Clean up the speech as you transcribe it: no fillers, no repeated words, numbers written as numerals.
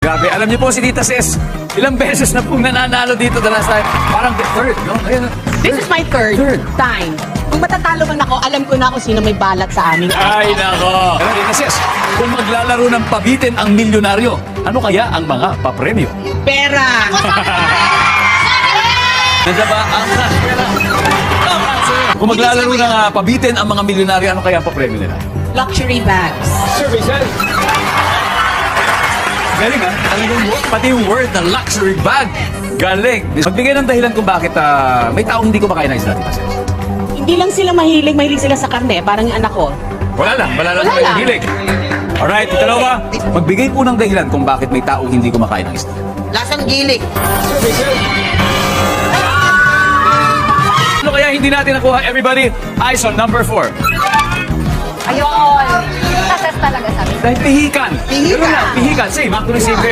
Grabe, alam niyo po si Tita Ses, ilang beses na pong nananalo dito the last time. Parang the third, no? Ayun. This is my third time. Kung matatalo man ako, alam ko na kung sino may balat sa amin. Ay, nako. Pero Tita Ses, kung maglalaro ng pabitin ang milyonaryo, ano kaya ang mga papremyo? Pera! Nandiyan ba ang pera? Kung maglalaro ng pabitin ang mga milyonaryo, ano kaya ang papremyo nila? Luxury bags. Services. Galing ha? Pati yung word na luxury bag. Galing. Magbigay ng dahilan kung bakit may taong hindi kumakain ng isda, Tita Ses. Hindi lang sila mahilig sila sa karne. Parang yung anak ko. Wala lang Wala kayo lang. hilig. Alright, Tita Nova, magbigay po ng dahilan kung bakit may taong hindi kumakain ng isda. Lasang gilik. Ano kaya hindi natin nakuha? Everybody, eyes on number 4. Ayun. Success talaga sabi. Dahil pihikan. Pihikan. Ganun lang, pihikan. Same, actually same.